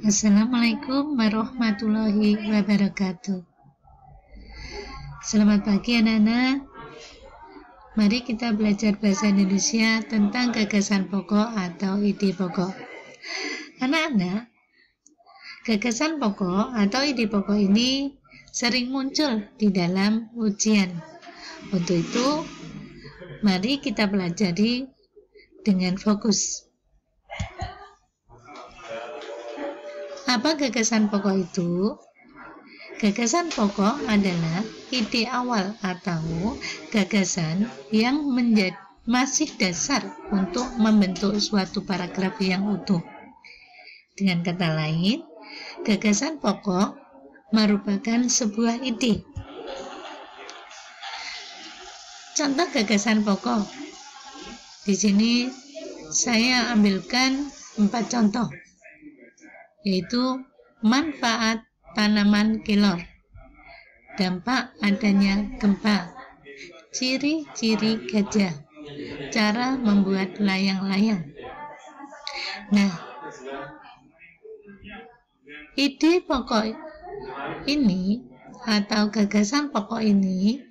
Assalamualaikum warahmatullahi wabarakatuh. Selamat pagi anak-anak. Mari kita belajar bahasa Indonesia tentang gagasan pokok atau ide pokok. Anak-anak, gagasan pokok atau ide pokok ini sering muncul di dalam ujian. Untuk itu, mari kita pelajari dengan fokus. Apa gagasan pokok itu? Gagasan pokok adalah ide awal atau gagasan yang masih dasar untuk membentuk suatu paragraf yang utuh. Dengan kata lain, gagasan pokok merupakan sebuah ide. Contoh gagasan pokok. Di sini saya ambilkan 4 contoh, yaitu manfaat tanaman kelor, dampak adanya gempa, ciri-ciri gajah, cara membuat layang-layang. Nah, ide pokok ini atau gagasan pokok ini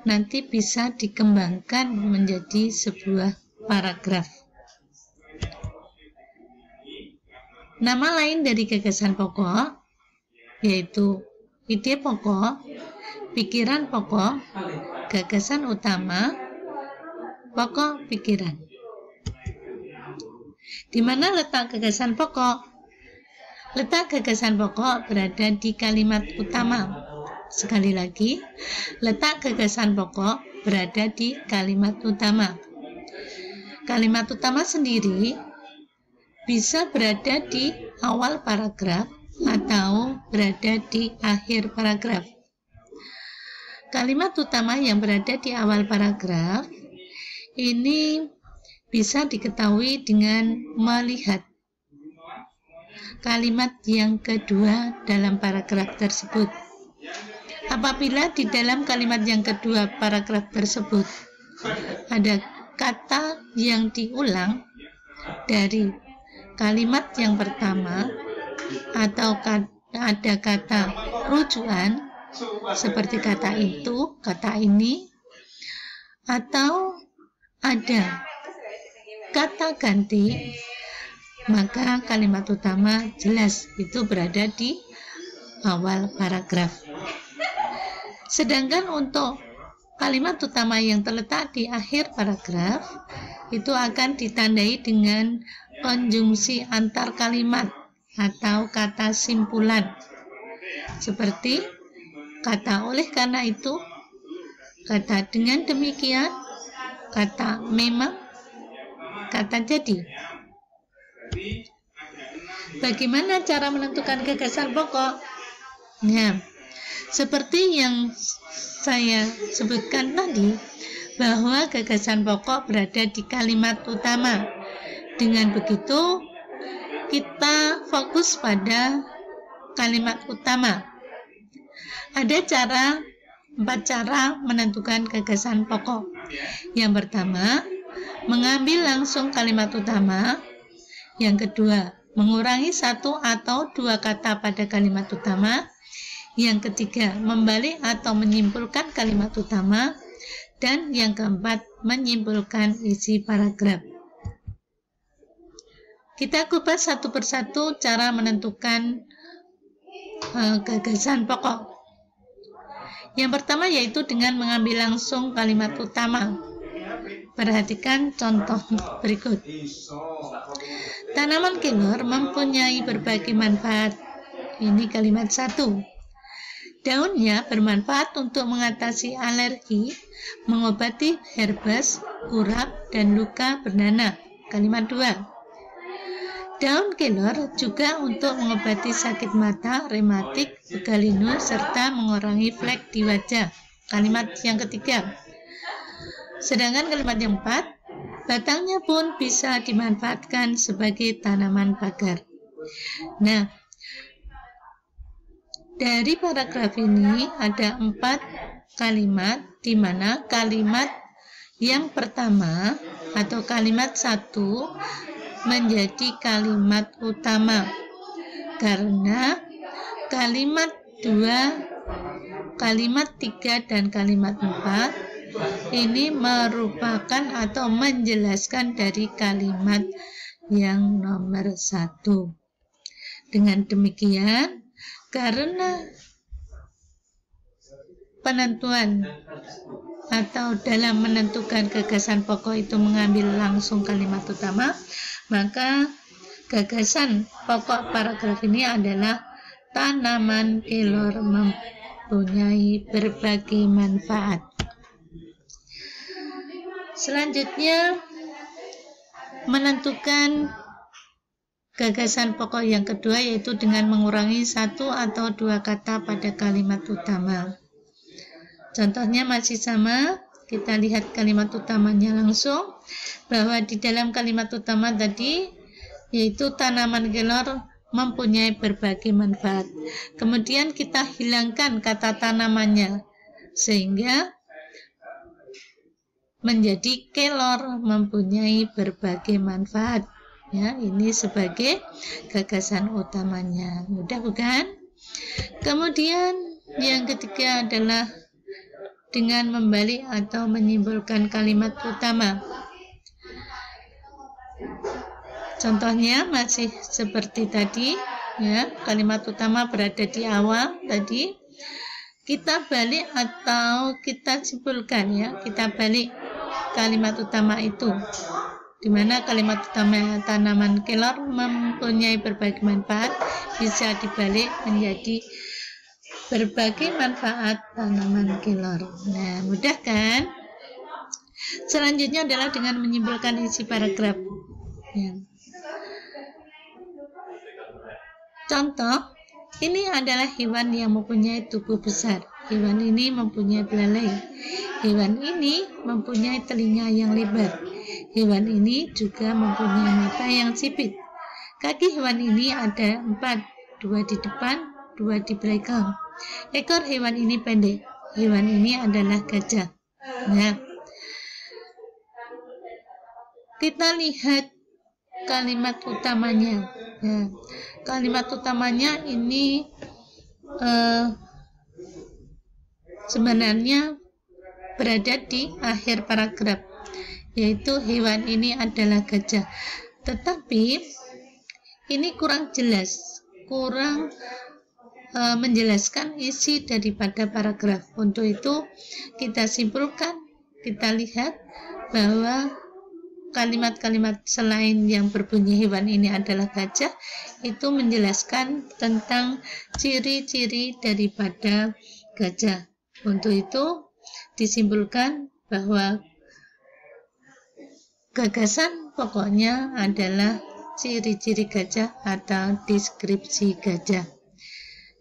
nanti bisa dikembangkan menjadi sebuah paragraf. Nama lain dari gagasan pokok yaitu ide pokok, pikiran pokok, gagasan utama, pokok pikiran. Di mana letak gagasan pokok? Letak gagasan pokok berada di kalimat utama. Sekali lagi, letak gagasan pokok berada di kalimat utama. Kalimat utama sendiri bisa berada di awal paragraf atau berada di akhir paragraf. Kalimat utama yang berada di awal paragraf ini bisa diketahui dengan melihat kalimat yang kedua dalam paragraf tersebut. Apabila di dalam kalimat yang kedua paragraf tersebut ada kata yang diulang dari kalimat yang pertama atau ada kata rujukan seperti kata itu, kata ini, atau ada kata ganti, maka kalimat utama jelas itu berada di awal paragraf. Sedangkan untuk kalimat utama yang terletak di akhir paragraf itu akan ditandai dengan konjungsi antar kalimat atau kata simpulan seperti kata oleh karena itu, kata dengan demikian, kata memang, kata jadi. Bagaimana cara menentukan gagasan pokok? Nah, seperti yang saya sebutkan tadi, bahwa gagasan pokok berada di kalimat utama. Dengan begitu, kita fokus pada kalimat utama. Ada 4 cara menentukan gagasan pokok. Yang pertama, mengambil langsung kalimat utama. Yang kedua, mengurangi 1 atau 2 kata pada kalimat utama. Yang ketiga, membalik atau menyimpulkan kalimat utama. Dan yang keempat, menyimpulkan isi paragraf. Kita kupas satu persatu cara menentukan gagasan pokok. Yang pertama yaitu dengan mengambil langsung kalimat utama. Perhatikan contoh berikut. Tanaman kelor mempunyai berbagai manfaat. Ini kalimat 1. Daunnya bermanfaat untuk mengatasi alergi, mengobati herbes, urap, dan luka bernanah. Kalimat 2. Daun kelor juga untuk mengobati sakit mata, rematik, begalinu, serta mengurangi flek di wajah. Kalimat yang ketiga. Sedangkan kalimat yang 4, batangnya pun bisa dimanfaatkan sebagai tanaman pagar. Nah, dari paragraf ini ada 4 kalimat, di mana kalimat yang pertama atau kalimat 1 menjadi kalimat utama. karena kalimat 2, kalimat 3, dan kalimat 4 ini merupakan atau menjelaskan dari kalimat yang nomor 1. Dengan demikian, karena penentuan atau dalam menentukan gagasan pokok itu mengambil langsung kalimat utama, maka gagasan pokok paragraf ini adalah tanaman kelor mempunyai berbagai manfaat. Selanjutnya, menentukan gagasan pokok yang kedua, yaitu dengan mengurangi 1 atau 2 kata pada kalimat utama. Contohnya masih sama, kita lihat kalimat utamanya langsung, bahwa di dalam kalimat utama tadi, yaitu tanaman kelor mempunyai berbagai manfaat. Kemudian kita hilangkan kata tanamannya, sehingga menjadi kelor mempunyai berbagai manfaat. Ya, ini sebagai gagasan utamanya. Mudah bukan? Kemudian yang ketiga adalah dengan membalik atau menyimpulkan kalimat utama. Contohnya masih seperti tadi, ya, kalimat utama berada di awal tadi. Kita balik atau kita simpulkan, ya, kita balik kalimat utama itu, di mana kalimat utama tanaman kelor mempunyai berbagai manfaat bisa dibalik menjadi berbagai manfaat tanaman kelor. Nah, mudah kan? Selanjutnya adalah dengan menyimpulkan isi paragraf. Ya. Contoh, ini adalah hewan yang mempunyai tubuh besar. Hewan ini mempunyai belalai. Hewan ini mempunyai telinga yang lebar. Hewan ini juga mempunyai mata yang sipit. Kaki hewan ini ada 4, 2 di depan, 2 di belakang. Ekor hewan ini pendek. Hewan ini adalah gajah. Nah, kita lihat kalimat utamanya. Nah, kalimat utamanya ini sebenarnya berada di akhir paragraf, yaitu hewan ini adalah gajah. Tetapi ini kurang jelas, kurang menjelaskan isi daripada paragraf. Untuk itu kita simpulkan, kita lihat bahwa kalimat-kalimat selain yang berbunyi hewan ini adalah gajah itu menjelaskan tentang ciri-ciri daripada gajah. Untuk itu disimpulkan bahwa gagasan pokoknya adalah ciri-ciri gajah atau deskripsi gajah.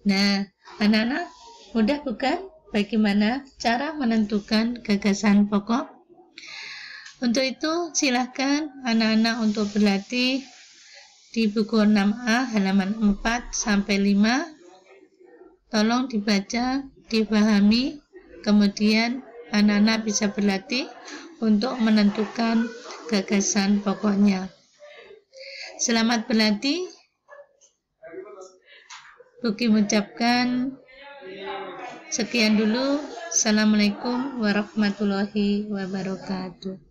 Nah, anak-anak, mudah bukan bagaimana cara menentukan gagasan pokok? Untuk itu, silahkan anak-anak untuk berlatih di buku 6A halaman 4-5. Tolong dibaca, dipahami, kemudian anak-anak bisa berlatih untuk menentukan gagasan pokoknya. Selamat berlatih. Buki mengucapkan sekian dulu. Assalamualaikum warahmatullahi wabarakatuh.